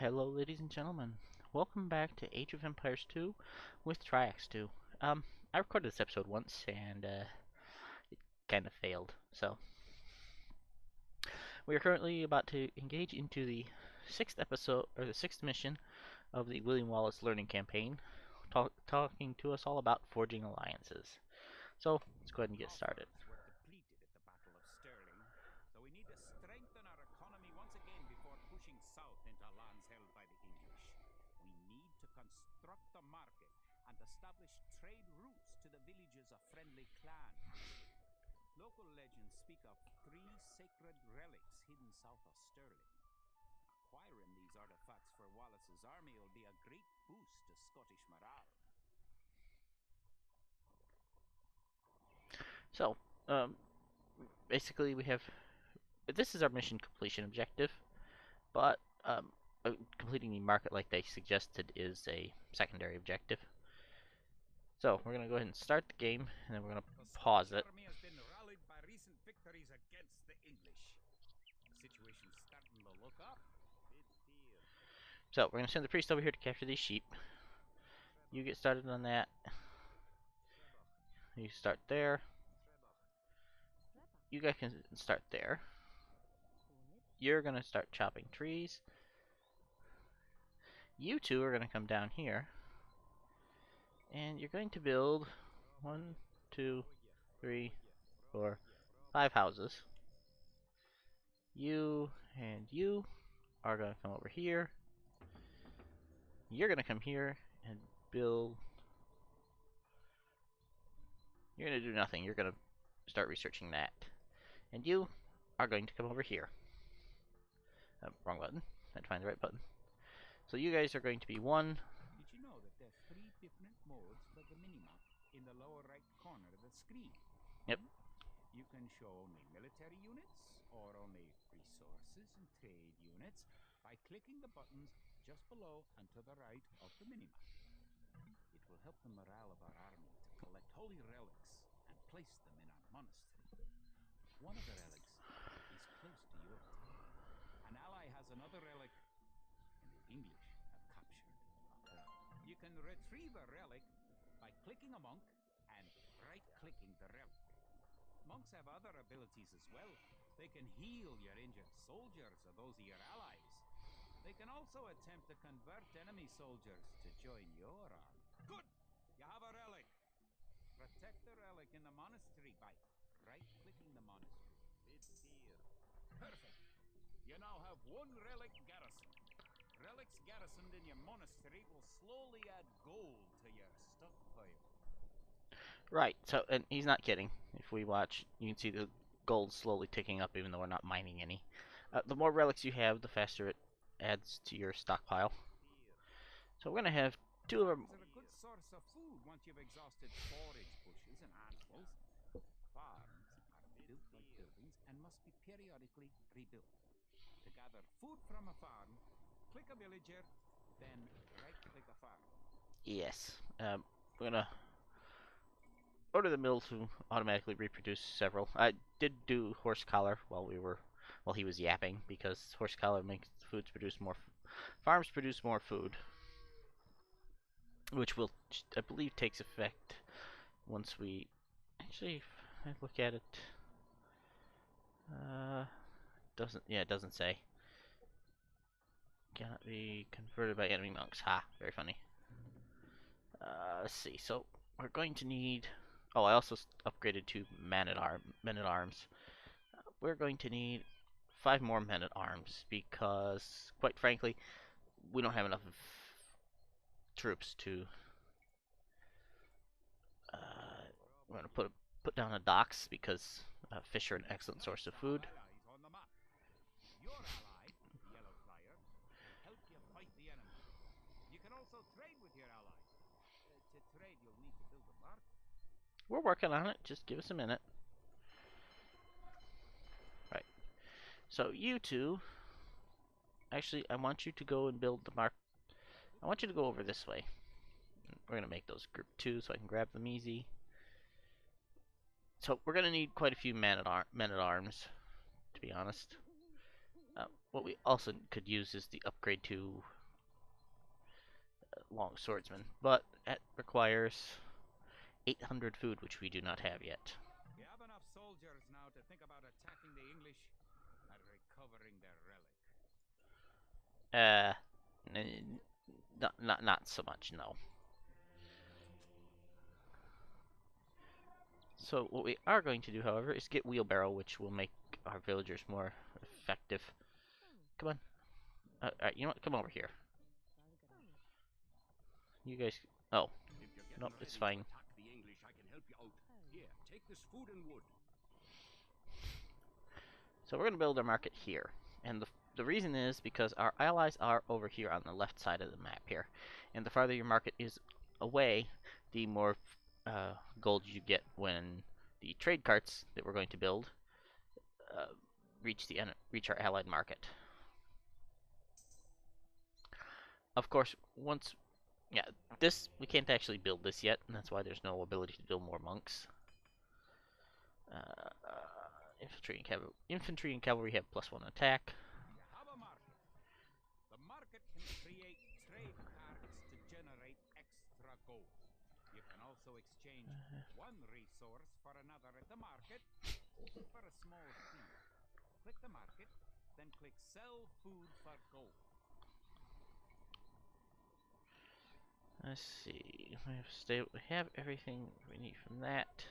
Hello, ladies and gentlemen. Welcome back to Age of Empires 2 with Triax 2. I recorded this episode once and it kind of failed. So, we are currently about to engage into the sixth episode, or the sixth mission of the William Wallace Learning Campaign, talking to us all about forging alliances. So, let's go ahead and get started. Were depleted at the Battle of Stirling, so we need to strengthen our economy once again before pushing south into lands held by the English. We need to construct a market and establish trade routes to the villages of friendly clans. Local legends speak of 3 sacred relics hidden south of Stirling. Acquiring these artifacts for Wallace's army will be a great boost to Scottish morale. So, basically we have, this is our mission completion objective, but completing the market like they suggested is a secondary objective. So we're going to go ahead and start the game, and then we're going to pause it. The army has been rallied by recent victories against the English. The situation's starting to look up. So we're going to send the priest over here to capture these sheep. You get started on that. You start there. You guys can start there. You're going to start chopping trees. You two are going to come down here. And you're going to build 1, 2, 3, 4, 5 houses. You and you are going to come over here. You're going to come here and build. You're going to do nothing. You're going to start researching that. And you are going to come over here. Wrong button. I had to find the right button. So you guys are going to be 1. Did you know that there's 3 different modes for the minimap in the lower right corner of the screen? Yep. You can show only military units or only resources and trade units by clicking the buttons just below and to the right of the minimap. It will help the morale of our army to collect holy relics and place them in our monastery. One of the relics is close to your town. An ally has another relic, and the English have captured a herd. You can retrieve a relic by clicking a monk and right-clicking the relic. Monks have other abilities as well. They can heal your injured soldiers or those of your allies. They can also attempt to convert enemy soldiers to join your army. Good! You have a relic. Protect the relic in the monastery by right-clicking the monastery. Perfect. You now have 1 relic garrison. Relics garrisoned in your monastery will slowly add gold to your stockpile. Right. So, and he's not kidding. If we watch, you can see the gold slowly ticking up, even though we're not mining any. The more relics you have, the faster it adds to your stockpile. So we're going to have 2 of our... Farms are a good source of food once you've exhausted forage bushes and animals. Farms are built like buildings and must be periodically rebuilt. To gather food from a farm, click a villager, then right-click a farm. Yes. We're going to order the mill to automatically reproduce several. I did do horse collar while he was yapping, because horse collar makes foods produce more, farms produce more food, which will, I believe, takes effect once we actually, if I look at it. It doesn't say. Cannot be converted by enemy monks. Ha, very funny. Let's see. So we're going to need. Oh, I also upgraded to men at arms. We're going to need 5 more men at arms because, quite frankly, we don't have enough troops to. We're going to put down a docks because fish are an excellent source of food. Your ally, the Yellow Flyer, will help you fight the enemy. You can also trade with your ally. To trade, you'll need to build a market. We're working on it. Just give us a minute. Right. So you two, actually, I want you to go and build the mark. I want you to go over this way. We're gonna make those group 2 so I can grab them easy. So we're gonna need quite a few men at arms, to be honest. What we also could use is the upgrade to long swordsman, but that requires 800 food, which we do not have yet. We have enough soldiers now to think about attacking the English and recovering their relic. Uh, not so much, no. So what we are going to do, however, is get wheelbarrow, which will make our villagers more effective. Come on. Alright, you know what? Come over here. You guys. Oh, If you're getting nope, it's ready to fine. attack the English, I can help you out. Here, take this food and wood. So we're going to build our market here. And the reason is because our allies are over here on the left side of the map here. And the farther your market is away, the more gold you get when the trade carts that we're going to build uh, reach our allied market. Of course, once yeah, this we can't actually build this yet, and that's why there's no ability to build more monks. Infantry and cavalry have +1 attack. You have a market. The market can create trade carts to generate extra gold. You can also exchange one resource for another at the market for a small fee. Click the market, then click sell food for gold. Let's see. We have everything we need from that.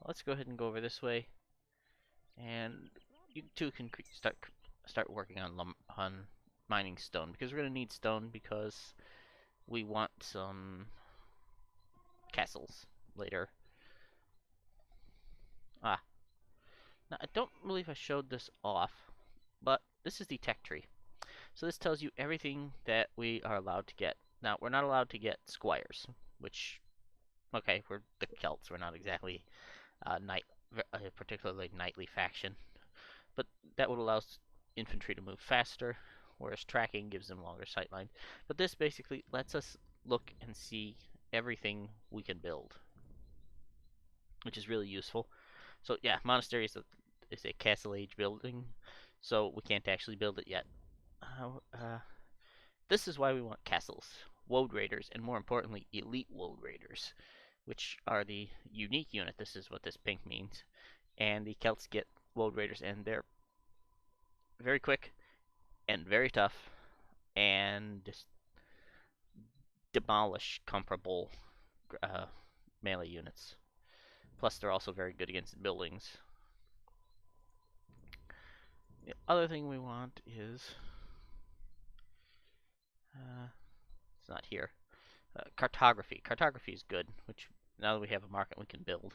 Let's go ahead and go over this way, and you two can start working on mining stone, because we're gonna need stone because we want some castles later. Ah, now I don't believe I showed this off, but this is the tech tree. So this tells you everything that we are allowed to get. Now we're not allowed to get squires, which okay, we're the Celts. We're not exactly a particularly knightly faction, but that would allow infantry to move faster, whereas tracking gives them longer sightline. But this basically lets us look and see everything we can build, which is really useful. So yeah, monastery is a castle age building, so we can't actually build it yet. This is why we want castles, woad raiders, and more importantly, elite woad raiders, which are the unique unit. This is what this pink means. And the Celts get woad raiders, and they're very quick and very tough, and just demolish comparable uh, melee units. Plus, they're also very good against buildings. The other thing we want is it's not here. Cartography. Cartography is good, which now that we have a market, we can build.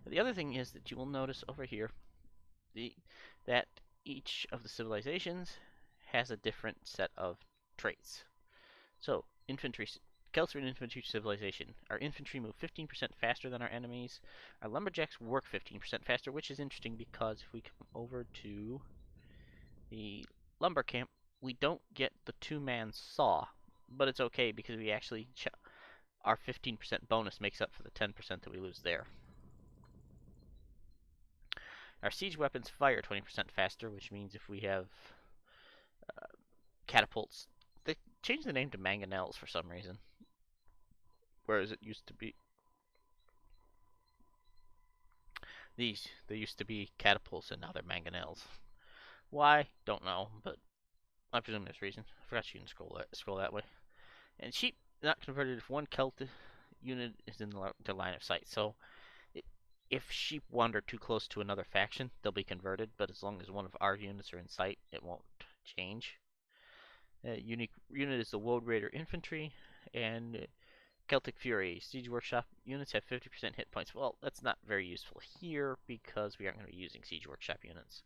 The other thing is that you will notice over here that each of the civilizations has a different set of traits. So, infantry, Celts are an infantry civilization. Our infantry move 15% faster than our enemies. Our lumberjacks work 15% faster, which is interesting because if we come over to the lumber camp, we don't get the two-man saw, but it's okay because we actually our 15% bonus makes up for the 10% that we lose there. Our siege weapons fire 20% faster, which means if we have catapults, they changed the name to mangonels for some reason, whereas it used to be they used to be catapults and now they're mangonels. Why? Don't know, but I presume there's a reason. I forgot you can scroll that way. And sheep not converted if one Celt unit is in the line of sight. So if sheep wander too close to another faction, they'll be converted. But as long as one of our units are in sight, it won't change. Unique unit is the Woad Raider Infantry, and Celtic Fury. Siege Workshop units have 50% hit points. Well, that's not very useful here because we aren't going to be using Siege Workshop units.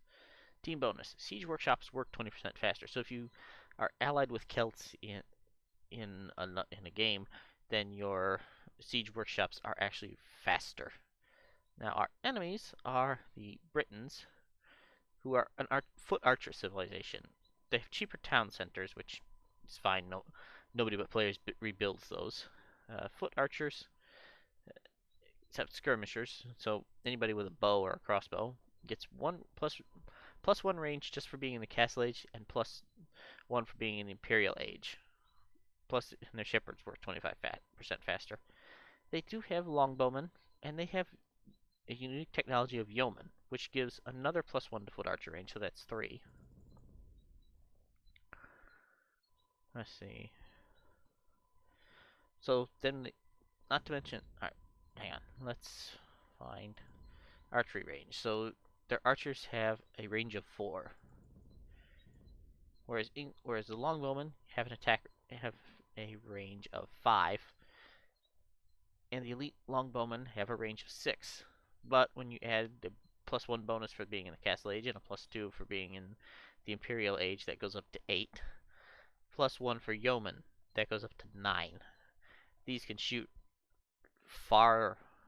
Team bonus. Siege Workshops work 20% faster. So if you are allied with Celts in a game, then your Siege Workshops are actually faster. Now our enemies are the Britons, who are an foot archer civilization. They have cheaper town centers, which is fine. Nobody but players rebuilds those. Foot archers, except skirmishers. So anybody with a bow or a crossbow gets +1 range just for being in the Castle Age, and +1 for being in the Imperial Age. Plus, their shepherds work 25% faster. They do have longbowmen, and they have a unique technology of yeoman, which gives another +1 to foot archer range, so that's 3. Let's see. So then, not to mention, alright, hang on. Let's find archery range. So their archers have a range of 4, whereas the longbowmen have a range of 5, and the elite longbowmen have a range of 6. But when you add the +1 bonus for being in the Castle Age and a +2 for being in the Imperial Age, that goes up to 8. +1 for yeomen, that goes up to 9. These can shoot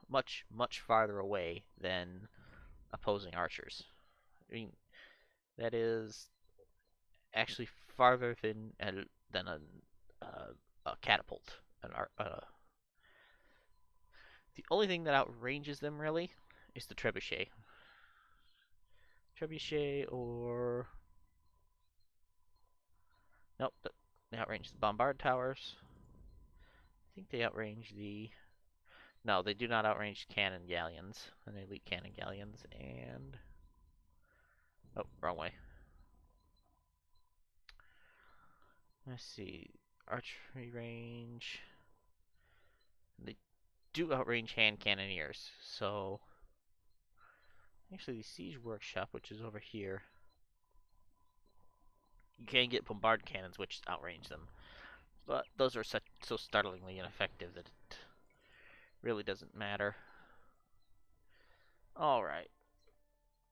much farther away than opposing archers. I mean, that is actually farther than a catapult. The only thing that outranges them really is the trebuchet. Trebuchet or nope, they outrange the bombard towers. I think they outrange the no, they do not outrange cannon galleons and elite cannon galleons. And oh, wrong way. Let's see, archery range. They do outrange hand cannoneers. So actually, the siege workshop, which is over here, you can get bombard cannons, which outrange them. But those are so startlingly ineffective that it really doesn't matter. Alright.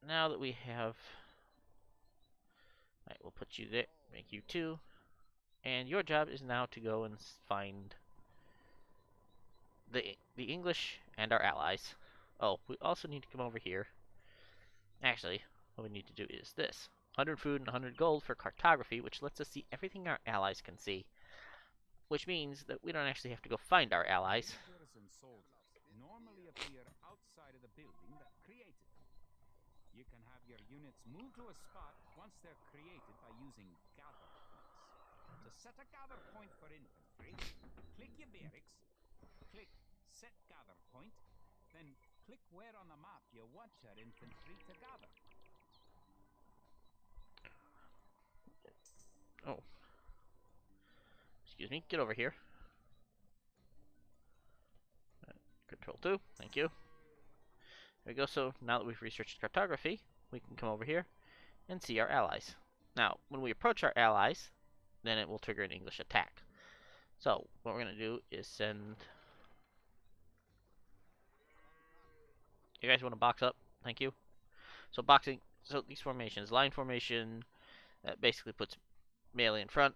Now that we have... Alright, we'll put you there. Make you 2. And your job is now to go and find the English and our allies. Oh, we also need to come over here. Actually, what we need to do is this. 100 food and 100 gold for cartography, which lets us see everything our allies can see. Which means that we don't actually have to go find our allies. Villagers and soldiers normally appear outside of the building that created them. You can have your units move to a spot once they're created by using gather points. To set a gather point for infantry, click your barracks, click Set Gather Point, then click where on the map you want your infantry to gather. Oh. Excuse me, get over here. Control 2, thank you. There we go, so now that we've researched cartography, we can come over here and see our allies. Now, when we approach our allies, then it will trigger an English attack. So, what we're going to do is send... You guys want to box up? Thank you. So these formations, line formation, basically puts melee in front,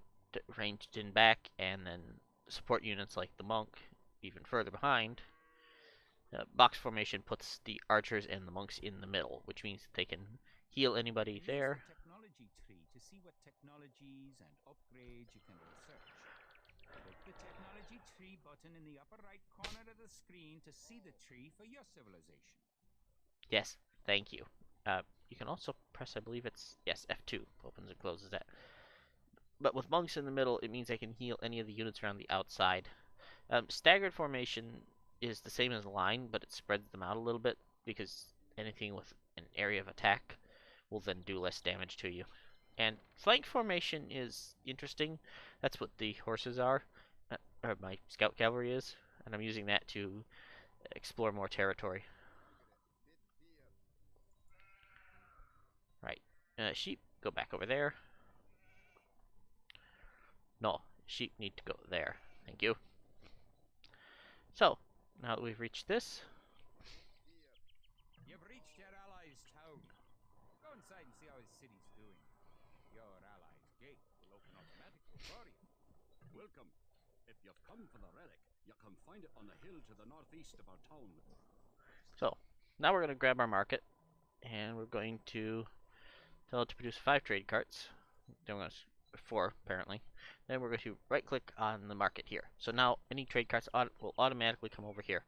ranged in back, and then support units like the monk even further behind. Box formation puts the archers and the monks in the middle, which means they can heal anybody there. Use the technology tree to see what technologies and upgrades you can research. Click the technology tree button in the upper right corner of the screen to see the tree for your civilization. Yes, thank you. You can also press, I believe it's, yes, F2 opens and closes that. But with monks in the middle, it means I can heal any of the units around the outside. Staggered formation is the same as line, but it spreads them out a little bit, because anything with an area of attack will then do less damage to you. And flank formation is interesting. That's what the horses are, or my scout cavalry is, and I'm using that to explore more territory. Right. Sheep, go back over there. No, sheep need to go there. Thank you. So, now that we've reached this... You've reached your allies' town. Go inside and see how his city's doing. Your allies' gate will open automatically for you. Welcome. If you've come for the relic, you can find it on the hill to the northeast of our town. So, now we're going to grab our market, and we're going to tell it to produce 5 trade carts. Then we're going to 4, apparently. Then we're going to right-click on the market here. So now any trade carts will automatically come over here.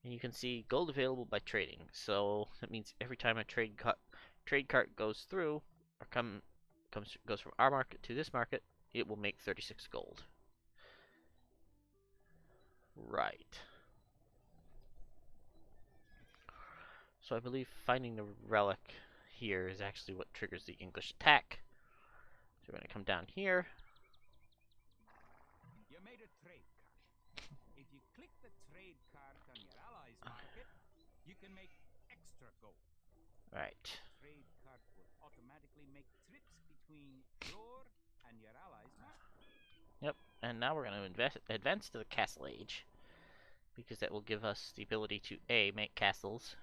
And you can see gold available by trading. So that means every time a trade cart goes through, or goes from our market to this market, it will make 36 gold. Right. So I believe finding the relic here is actually what triggers the English attack. So we're going to come down here. You made a trade card. If you click the trade card on your allies' market, you can make extra gold. Right. Trade card will automatically make trips between your and your allies' market. Yep. And now we're going to advance to the Castle Age, because that will give us the ability to A, make castles,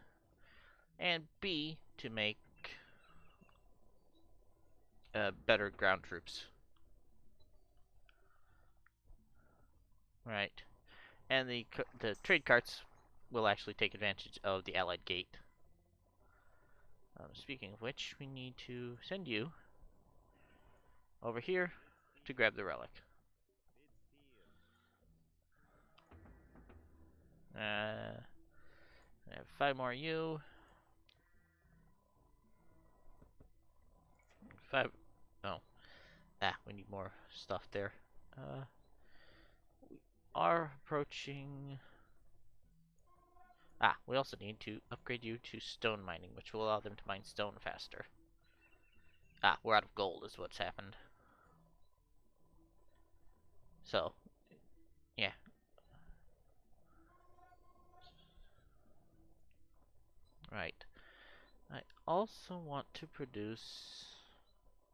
and B, to make better ground troops. Right. And the trade carts will actually take advantage of the Allied Gate. Speaking of which, we need to send you over here to grab the relic. I have 5 more you. 5. Oh. We need more stuff there. We are approaching. We also need to upgrade you to stone mining, which will allow them to mine stone faster. We're out of gold is what's happened. So, yeah. Right. I also want to produce...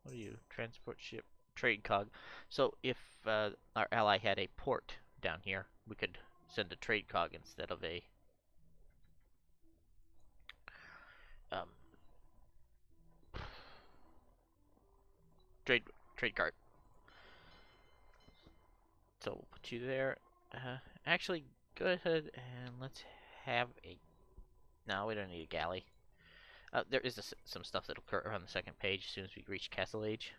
What are you? Transport ship. Trade cog. So, if our ally had a port down here, we could send a trade cog instead of a... trade cart. So we'll put you there. Actually, go ahead and let's have a... No, we don't need a galley. There is some stuff that'll occur on the second page as soon as we reach Castle Age,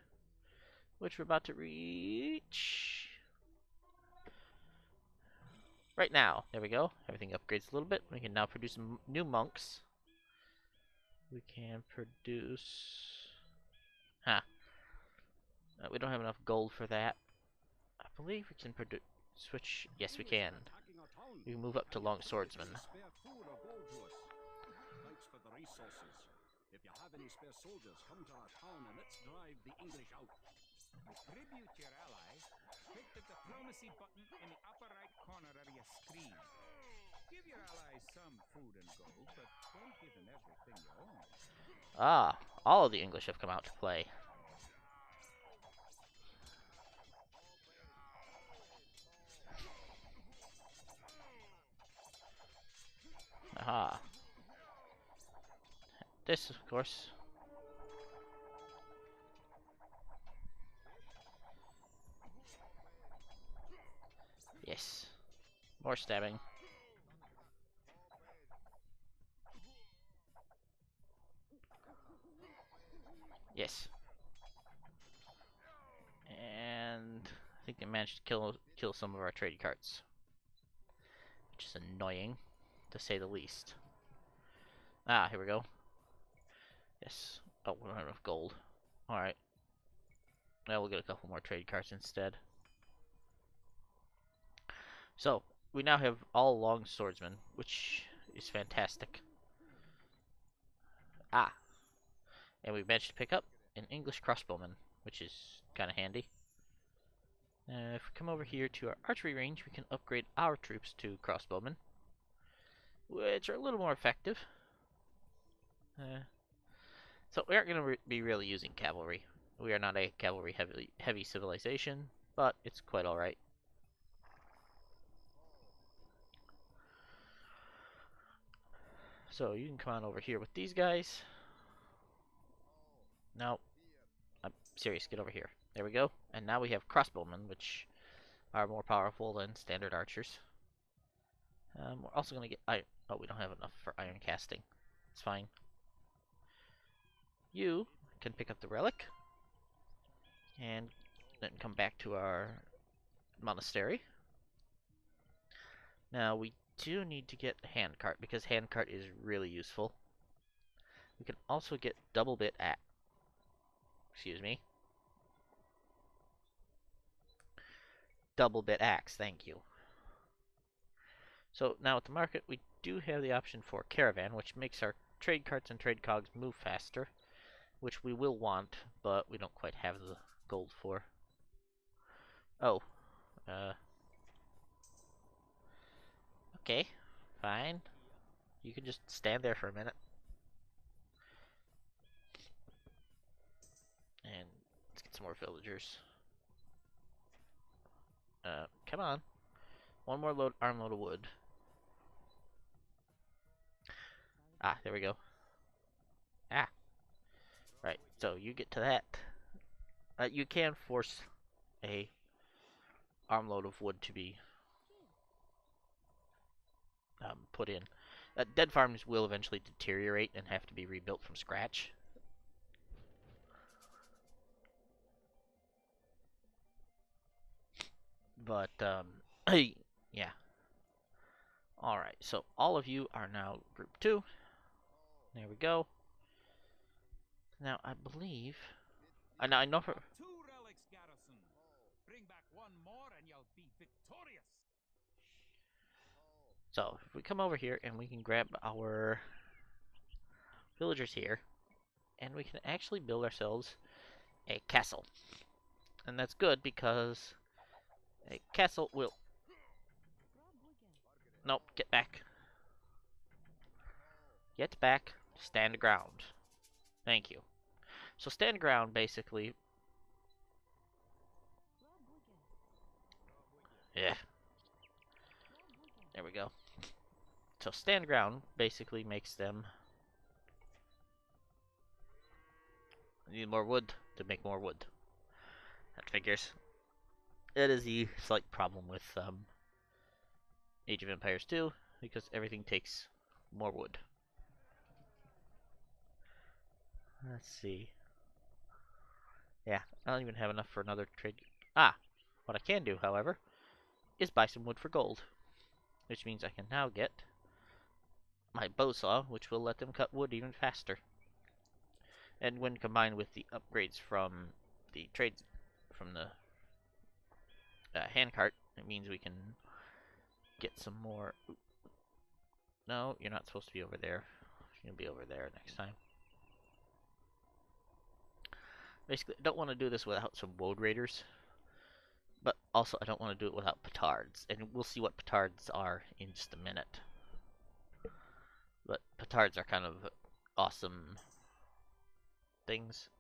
which we're about to reach right now. There we go. Everything upgrades a little bit. We can now produce new monks. We can produce... we don't have enough gold for that. I believe we can produce... Switch... Yes, we can. We can move up to long swordsman. Thanks for the resources. If you have any spare soldiers, come to our town and let's drive the English out. To tribute your ally, click the diplomacy button in the upper right corner of your screen. Give your allies some food and gold, but don't give them everything you own. All of the English have come out to play. Aha. This, of course. Yes. More stabbing. Yes. And I think they managed to kill some of our trading carts, which is annoying, to say the least. Here we go. Yes. Oh, we don't have enough gold. Alright. Now we'll get a couple more trade carts instead. So, we now have all long swordsmen, which is fantastic. And we managed to pick up an English crossbowman, which is kind of handy. If we come over here to our archery range, we can upgrade our troops to crossbowmen, which are a little more effective. So we aren't going to be really using cavalry. We are not a cavalry heavy civilization, but it's quite alright. So you can come on over here with these guys. No, I'm serious, get over here. There we go. And now we have crossbowmen, which are more powerful than standard archers. We're also going to get... Oh, we don't have enough for iron casting. It's fine. You can pick up the relic. And then come back to our monastery. Now, we do need to get handcart, because handcart is really useful. We can also get double bit Excuse me. Double bit axe, thank you. So now at the market, we do have the option for caravan, which makes our trade carts and trade cogs move faster, which we will want, but we don't quite have the gold for. Oh, okay, fine. You can just stand there for a minute. And let's get some more villagers. Come on. One more armload of wood. Ah, there we go. Ah. Right, so you get to that. You can force a armload of wood to be put in. Dead farms will eventually deteriorate and have to be rebuilt from scratch. But, yeah. Alright, so all of you are now group 2. There we go. Now, I believe... I know for... 2 relics, Garrison. Bring back one more and you'll be victorious. So, if we come over here and we can grab our villagers here, and we can actually build ourselves a castle. And that's good because a castle will... Nope, get back. Get back. Stand ground. Thank you. So stand ground, basically... Yeah. There we go. So stand ground basically makes them... need more wood to make more wood. That figures. That is the slight problem with Age of Empires 2, because everything takes more wood. Let's see. Yeah, I don't even have enough for another trade. Ah! What I can do, however, is buy some wood for gold. Which means I can now get my bow saw, which will let them cut wood even faster. And when combined with the upgrades from the trades, from the handcart, it means we can get some more... No, you're not supposed to be over there. You're going to be over there next time. Basically, I don't want to do this without some woad raiders. But also, I don't want to do it without petards. And we'll see what petards are in just a minute. But petards are kind of awesome things.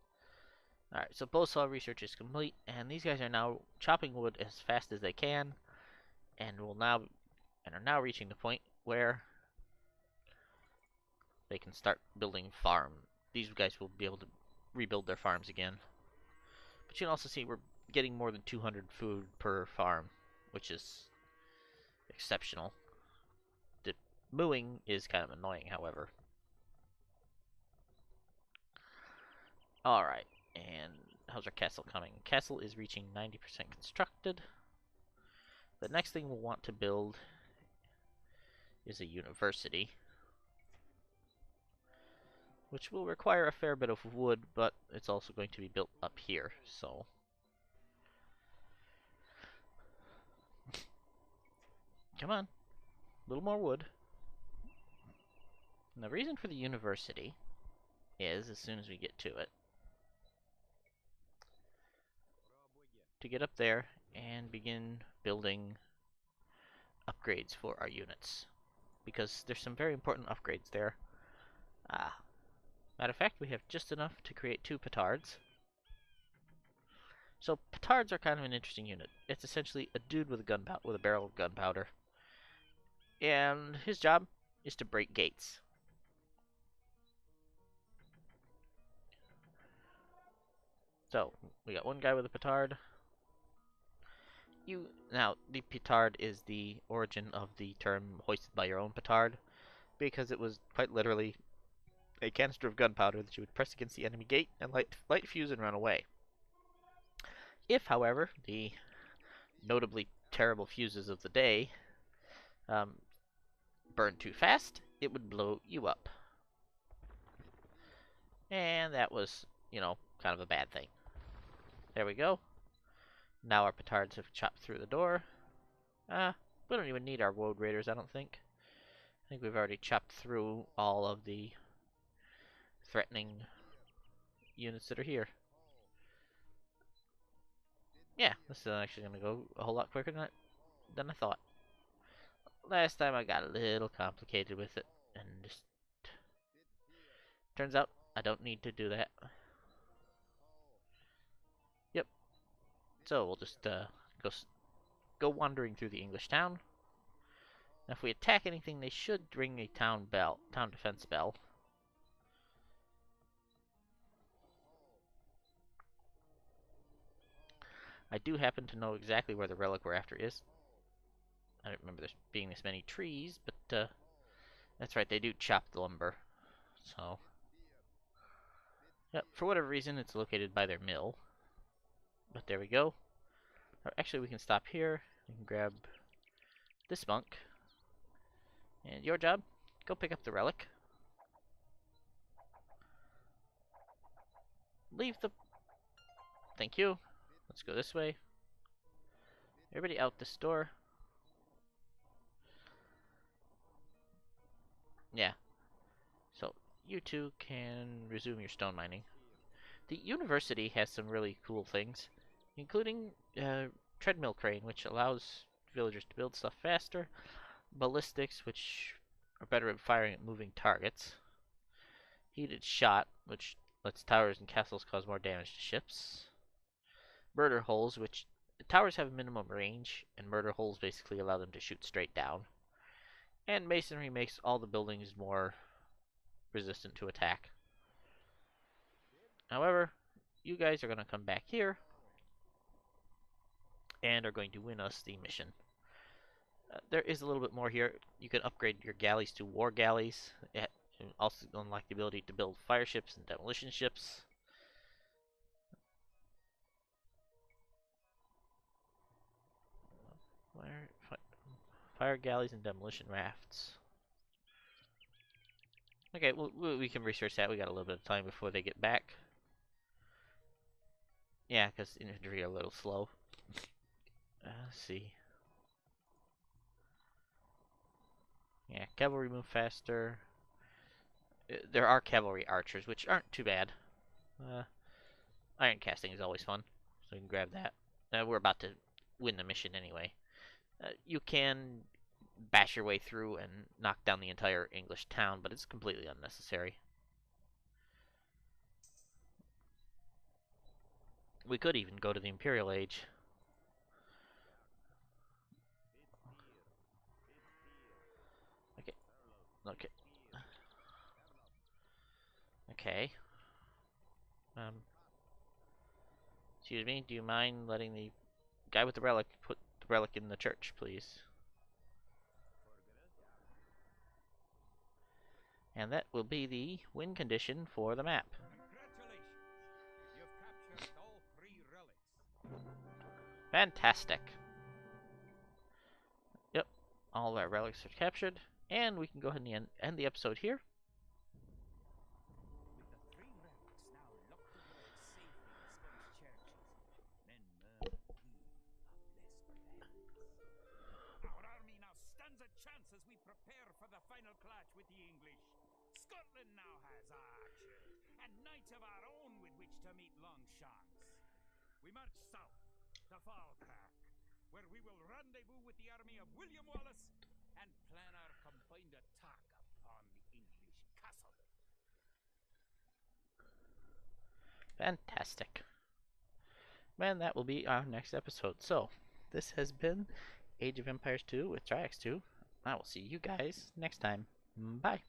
Alright, so bowsaw research is complete, and these guys are now chopping wood as fast as they can, and are now reaching the point where they can start building farm. These guys will be able to rebuild their farms again. But you can also see we're getting more than 200 food per farm, which is exceptional. The mooing is kind of annoying, however. Alright, and how's our castle coming? Castle is reaching 90% constructed. The next thing we'll want to build is a university, which will require a fair bit of wood, but it's also going to be built up here, so... Come on. A little more wood. And the reason for the university is, as soon as we get to it, to get up there and begin building upgrades for our units. Because there's some very important upgrades there. Matter of fact, we have just enough to create 2 petards. So petards are kind of an interesting unit. It's essentially a dude with a barrel of gunpowder. And his job is to break gates. So, we got one guy with a petard. Now, the petard is the origin of the term hoisted by your own petard, because it was quite literally a canister of gunpowder that you would press against the enemy gate and light fuse and run away. If, however, the notably terrible fuses of the day burned too fast, it would blow you up. And that was, kind of a bad thing. There we go. Now our petards have chopped through the door. We don't even need our woad raiders, I don't think. I think we've already chopped through all of the threatening units that are here. Yeah, this is actually going to go a whole lot quicker than I thought. Last time I got a little complicated with it, and just turns out I don't need to do that. Yep. So we'll just go wandering through the English town. Now, if we attack anything, they should ring a town defense bell. I do happen to know exactly where the relic we're after is. I don't remember there being this many trees, but that's right, they do chop the lumber. So, yep, for whatever reason, it's located by their mill. But there we go. Or actually, we can stop here. We can grab this monk. And your job, go pick up the relic. Leave the... Thank you. Let's go this way. Everybody out this door. Yeah. So, you two can resume your stone mining. The university has some really cool things, including treadmill crane, which allows villagers to build stuff faster, ballistics, which are better at firing at moving targets, heated shot, which lets towers and castles cause more damage to ships, murder holes, which towers have a minimum range, and murder holes basically allow them to shoot straight down, and masonry makes all the buildings more resistant to attack. However, you guys are going to come back here and are going to win us the mission. There is a little bit more here. You can upgrade your galleys to war galleys. It also unlock the ability to build fire ships and demolition ships. Fire galleys and demolition rafts. Okay, well, we can research that. We got a little bit of time before they get back. Yeah, because infantry are a little slow. Let's see. Yeah, cavalry move faster. There are cavalry archers, which aren't too bad. Iron casting is always fun, so we can grab that. We're about to win the mission anyway. You can bash your way through and knock down the entire English town, but it's completely unnecessary. We could even go to the Imperial Age. Okay. Okay. Okay. Excuse me, do you mind letting the guy with the relic put the relic in the church, please? And that will be the win condition for the map. Congratulations! You've captured all 3 relics. Fantastic. Yep, all our relics are captured, and we can go ahead and end the episode here. With the 3 relics now locked away safely in Scottish churches, men murmur too are blessed with Our army now stands a chance as we prepare for the final clash with the English. Scotland now has archers and knights of our own with which to meet Longshanks. We march south to Falkirk, where we will rendezvous with the army of William Wallace and plan our combined attack upon the English castle. Fantastic. Man, that will be our next episode. So, this has been Age of Empires 2 with Triax 2. I will see you guys next time. Bye.